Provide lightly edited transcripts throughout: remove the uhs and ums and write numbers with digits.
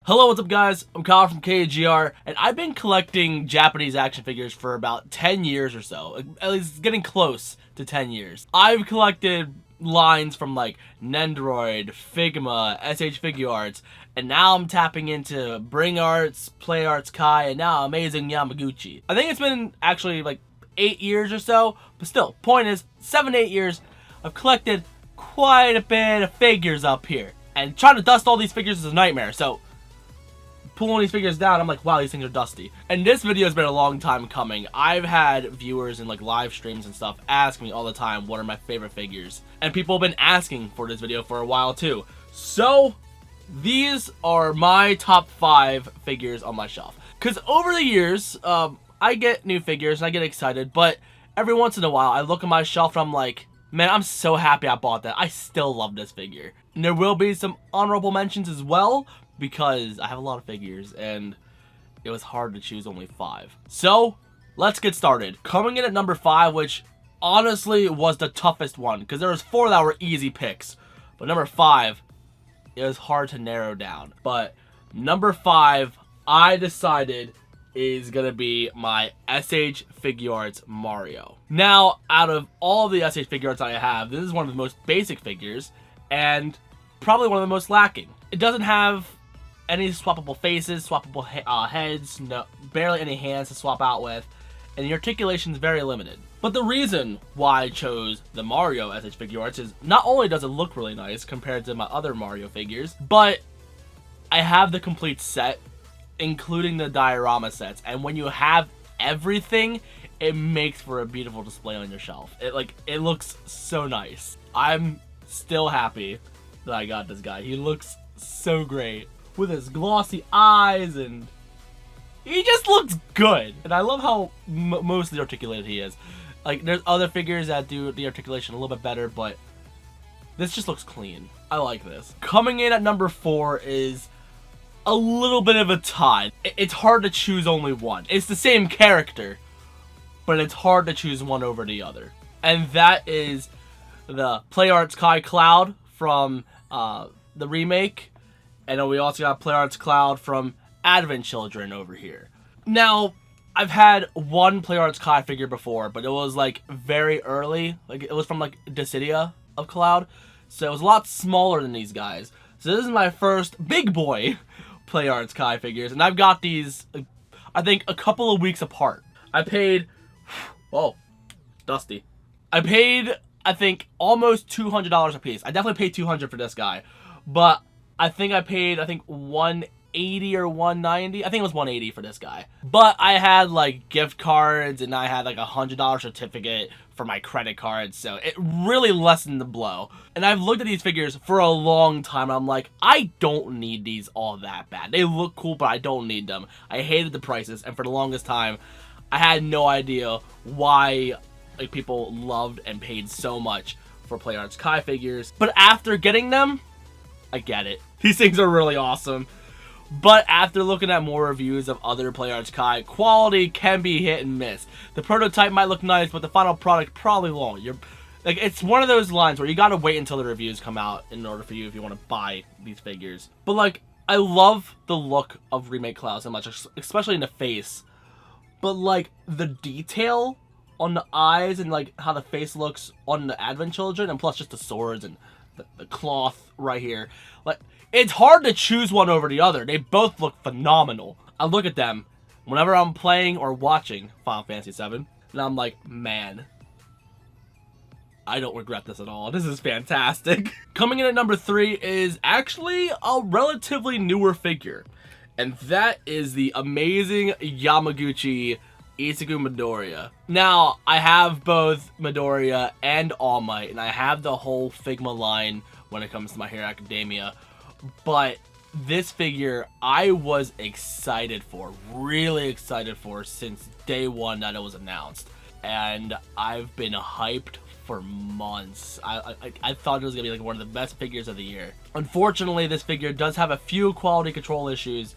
Hello, what's up guys? I'm Kyle from KGR, and I've been collecting Japanese action figures for about 10 years or so. At least getting close to 10 years. I've collected lines from like Nendoroid, Figma, SH Figuarts, and now I'm tapping into Bring Arts, Play Arts Kai, and now Amazing Yamaguchi. I think it's been actually like 8 years or so, but still, point is, 7 to 8 years, I've collected quite a bit of figures up here. And trying to dust all these figures is a nightmare, so pulling these figures down, I'm like, wow, these things are dusty. And this video has been a long time coming. I've had viewers in like live streams and stuff ask me all the time what are my favorite figures. And people have been asking for this video for a while too. So these are my top 5 figures on my shelf. Because over the years, I get new figures and I get excited, but every once in a while I look at my shelf and I'm like, man, I'm so happy I bought that. I still love this figure. And there will be some honorable mentions as well, because I have a lot of figures and it was hard to choose only 5. So let's get started. Coming in at number 5, which honestly was the toughest one, because there was 4 that were easy picks, but number 5, it was hard to narrow down. But number 5, I decided is gonna be my SH Figuarts Mario. Now, out of all the SH Figuarts I have, this is one of the most basic figures and probably one of the most lacking. It doesn't have any swappable faces, swappable heads, no, barely any hands to swap out with, and the articulation is very limited. But the reason why I chose the Mario SH Figuarts is not only does it look really nice compared to my other Mario figures, but I have the complete set, including the diorama sets, and when you have everything, it makes for a beautiful display on your shelf. It looks so nice. I'm still happy that I got this guy. He looks so great with his glossy eyes, and he just looks good. And I love how mostly articulated he is. Like, there's other figures that do the articulation a little bit better, but this just looks clean. I like this. Coming in at number 4 is a little bit of a tie. It's hard to choose only one. It's the same character, but it's hard to choose one over the other. And that is the Play Arts Kai Cloud from the remake. And then we also got Play Arts Cloud from Advent Children over here. Now, I've had one Play Arts Kai figure before, but it was like very early. Like, it was from like Dissidia of Cloud. So it was a lot smaller than these guys. So this is my first big boy Play Arts Kai figures. And I've got these, I think, a couple of weeks apart. I paid, whoa, dusty. I paid, I think, almost $200 a piece. I definitely paid $200 for this guy. But I think I paid, $180 or $190. I think it was $180 for this guy. But I had like gift cards and I had like $100 certificate for my credit card, so it really lessened the blow. And I've looked at these figures for a long time and I'm like, I don't need these all that bad. They look cool, but I don't need them. I hated the prices, and for the longest time, I had no idea why like people loved and paid so much for Play Arts Kai figures. But after getting them, I get it. These things are really awesome. But after looking at more reviews of other Play Arts Kai, quality can be hit and miss. The prototype might look nice, but the final product probably won't. It's one of those lines where you gotta wait until the reviews come out in order for you if you want to buy these figures. But like, I love the look of Remake Cloud so much, especially in the face. But like, the detail on the eyes and like how the face looks on the Advent Children, and plus just the swords and the cloth right here. Like, it's hard to choose one over the other. They both look phenomenal. I look at them whenever I'm playing or watching Final Fantasy VII, and I'm like, man, I don't regret this at all. This is fantastic. Coming in at number 3 is actually a relatively newer figure, and that is the amazing Yamaguchi Ichigo Midoriya. Now, I have both Midoriya and All Might, and I have the whole Figma line when it comes to My Hero Academia, but this figure I was excited for, really excited for since day one that it was announced, and I've been hyped for months. I thought it was gonna be like one of the best figures of the year. Unfortunately, this figure does have a few quality control issues,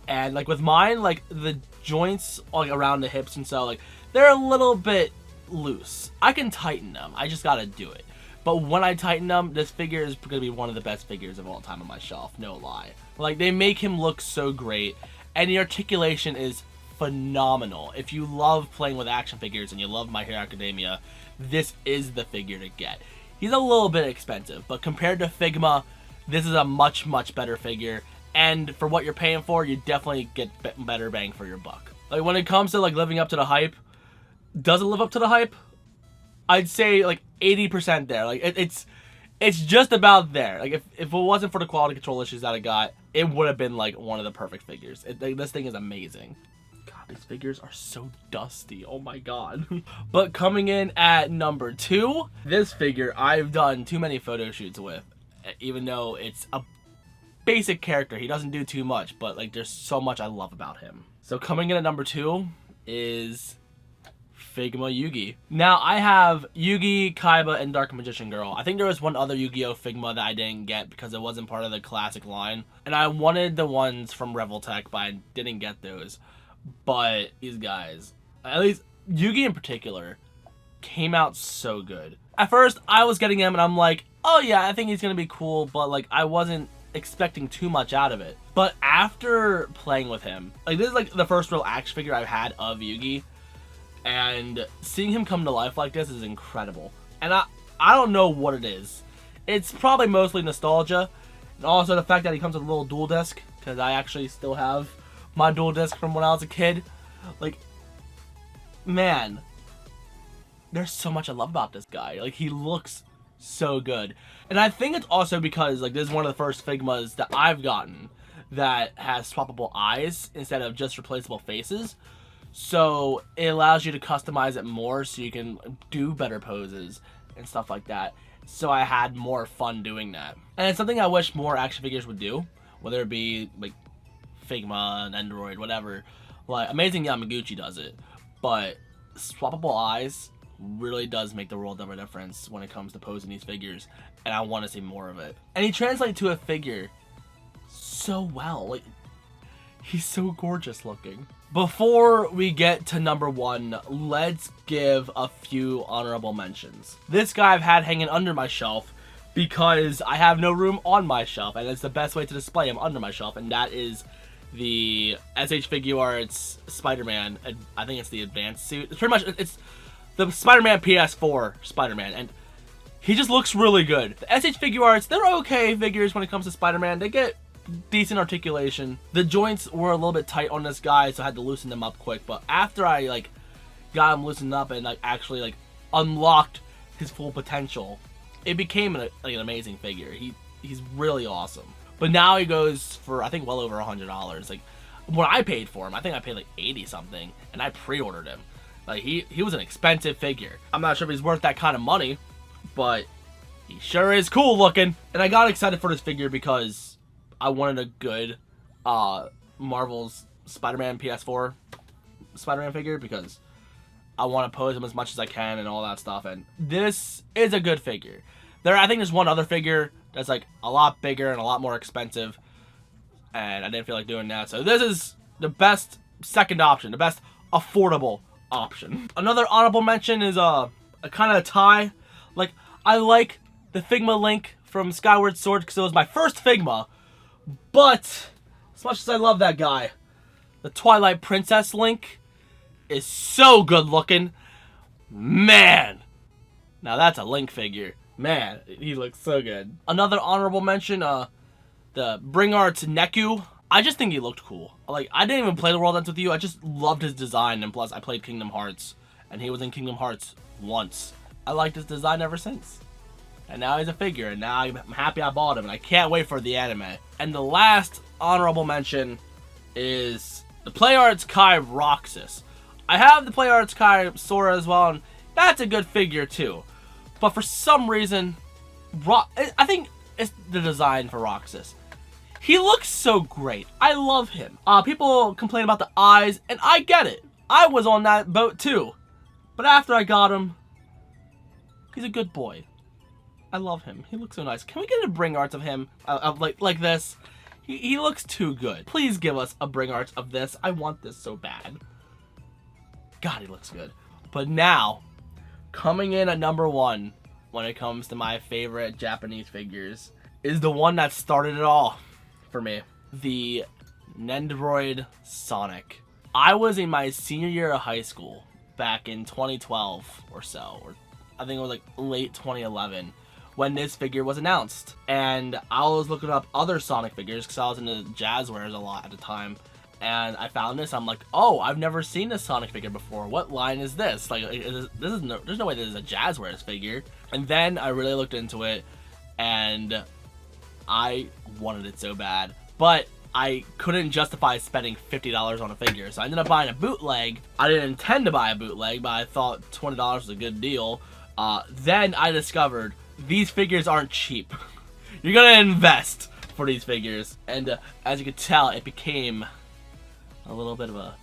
and like with mine, like the joints like around the hips and so, like they're a little bit loose. I can tighten them, I just gotta do it. But when I tighten them, this figure is going to be one of the best figures of all time on my shelf. No lie. Like, they make him look so great. And the articulation is phenomenal. If you love playing with action figures and you love My Hero Academia, this is the figure to get. He's a little bit expensive, but compared to Figma, this is a much, much better figure. And for what you're paying for, you definitely get better bang for your buck. Like, when it comes to, like, living up to the hype, does it live up to the hype? I'd say, like, 80% there. Like, it's just about there. Like, if it wasn't for the quality control issues that I got, it would have been, like, one of the perfect figures. This thing is amazing. God, these figures are so dusty. Oh, my God. But coming in at number 2, this figure I've done too many photo shoots with. Even though it's a basic character. He doesn't do too much, but, like, there's so much I love about him. So coming in at number 2 is Figma Yugi. Now, I have Yugi, Kaiba, and Dark Magician Girl. I think there was one other Yu-Gi-Oh! Figma that I didn't get because it wasn't part of the classic line. And I wanted the ones from Reveltech, but I didn't get those. But these guys, at least Yugi in particular, came out so good. At first, I was getting him and I'm like, oh yeah, I think he's going to be cool, but like I wasn't expecting too much out of it. But after playing with him, like this is like the first real action figure I've had of Yugi. And seeing him come to life like this is incredible. And I don't know what it is. It's probably mostly nostalgia. And also the fact that he comes with a little dual disc. Because I actually still have my dual disc from when I was a kid. Like, man. There's so much I love about this guy. Like, he looks so good. And I think it's also because, like, this is one of the first Figmas that I've gotten that has swappable eyes instead of just replaceable faces. So it allows you to customize it more so you can do better poses and stuff like that. So I had more fun doing that. And it's something I wish more action figures would do, whether it be like Figma, Nendoroid, whatever. Like Amazing Yamaguchi does it, but swappable eyes really does make the world of a difference when it comes to posing these figures, and I want to see more of it. And he translates to a figure so well. Like, he's so gorgeous looking. Before we get to number 1, let's give a few honorable mentions. This guy I've had hanging under my shelf because I have no room on my shelf, and it's the best way to display him under my shelf, and that is the SH Figuarts Spider-Man. I think it's the advanced suit. It's pretty much, it's the Spider-Man PS4 Spider-Man, and he just looks really good. The SH Figuarts, they're okay figures when it comes to Spider-Man. They get decent articulation. The joints were a little bit tight on this guy, so I had to loosen them up quick. But after I like got him loosened up and like actually like unlocked his full potential, it became an amazing figure. He's really awesome. But now he goes for I think well over $100. Like when I paid for him, I think I paid like 80 something, and I pre-ordered him. Like he was an expensive figure. I'm not sure if he's worth that kind of money, but he sure is cool looking. And I got excited for this figure because I wanted a good Marvel's Spider-Man PS4 Spider-Man figure because I want to pose him as much as I can and all that stuff. And this is a good figure. I think there's one other figure that's like a lot bigger and a lot more expensive, and I didn't feel like doing that. So this is the best second option, the best affordable option. Another honorable mention is a kind of tie. Like, I like the Figma Link from Skyward Sword because it was my first Figma. But as much as I love that guy, the Twilight Princess Link is so good looking. Man, now that's a Link figure. Man, he looks so good. Another honorable mention, the Bring Arts Neku. I just think he looked cool. Like, I didn't even play the World Ends With You. I just loved his design, and plus I played Kingdom Hearts, and he was in Kingdom Hearts once. I liked his design ever since. And now he's a figure, and now I'm happy I bought him, and I can't wait for the anime. And the last honorable mention is the Play Arts Kai Roxas. I have the Play Arts Kai Sora as well, and that's a good figure too. But for some reason, I think it's the design for Roxas. He looks so great. I love him. People complain about the eyes, and I get it. I was on that boat too. But after I got him, he's a good boy. I love him. He looks so nice. Can we get a Bring Arts of him? Like this? He looks too good. Please give us a Bring Arts of this. I want this so bad. God, he looks good. But now, coming in at number 1 when it comes to my favorite Japanese figures is the one that started it all for me. The Nendoroid Sonic. I was in my senior year of high school back in 2012 or so, or I think it was like late 2011 when this figure was announced. And I was looking up other Sonic figures because I was into Jazzwares a lot at the time. And I found this. I'm like, oh, I've never seen this Sonic figure before. What line is this? Like, there's no way this is a Jazzwares figure. And then I really looked into it, and I wanted it so bad. But I couldn't justify spending $50 on a figure, so I ended up buying a bootleg. I didn't intend to buy a bootleg, but I thought $20 was a good deal. Then I discovered these figures aren't cheap. You're gonna invest for these figures, and as you could tell, it became a little bit of a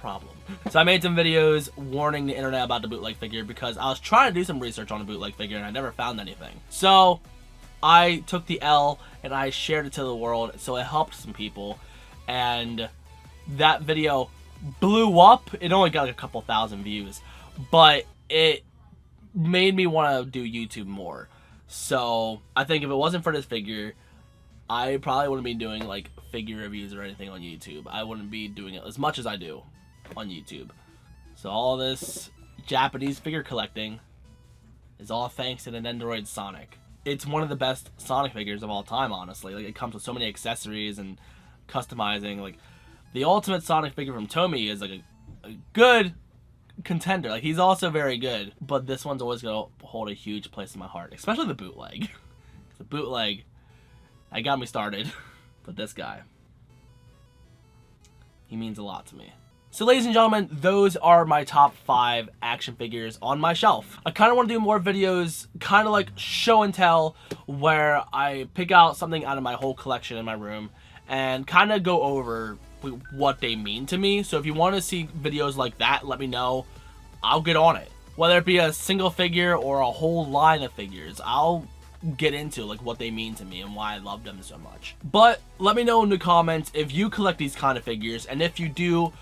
problem. So I made some videos warning the internet about the bootleg figure because I was trying to do some research on a bootleg figure and I never found anything. So I took the L and I shared it to the world, so it helped some people, and that video blew up. It only got like a couple thousand views, but it made me want to do YouTube more. So I think if it wasn't for this figure, I probably wouldn't be doing like figure reviews or anything on YouTube. I wouldn't be doing it as much as I do on YouTube. So all this Japanese figure collecting is all thanks to the Nendoroid Sonic. It's one of the best Sonic figures of all time, honestly. Like, it comes with so many accessories and customizing. Like, the ultimate Sonic figure from Tomy is like a good contender. Like, he's also very good, but this one's always gonna hold a huge place in my heart, especially the bootleg. The bootleg, that got me started. But this guy, he means a lot to me. So ladies and gentlemen, those are my top 5 action figures on my shelf. I kind of want to do more videos, kind of like show and tell, where I pick out something out of my whole collection in my room and kind of go over what they mean to me. So if you want to see videos like that, let me know. I'll get on it. Whether it be a single figure or a whole line of figures, I'll get into like what they mean to me and why I love them so much. But let me know in the comments if you collect these kind of figures, and if you do,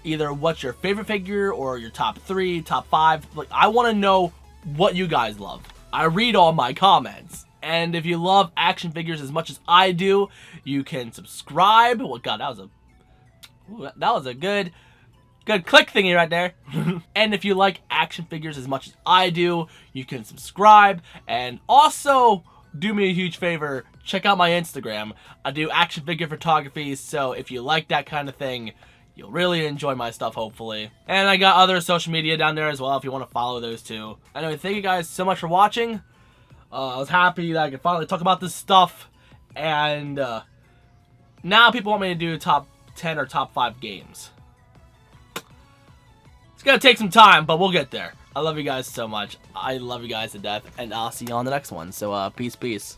either what's your favorite figure or your top 3, top 5. Like, I want to know what you guys love. I read all my comments. And if you love action figures as much as I do, you can subscribe. Well, God, that was a good click thingy right there. And if you like action figures as much as I do, you can subscribe. And also, do me a huge favor, check out my Instagram. I do action figure photography, so if you like that kind of thing, you'll really enjoy my stuff, hopefully. And I got other social media down there as well if you want to follow those too. Anyway, thank you guys so much for watching. I was happy that I could finally talk about this stuff. And now people want me to do top 10 or top 5 games. It's gonna take some time, but we'll get there. I love you guys so much. I love you guys to death, and I'll see you on the next one. So, peace.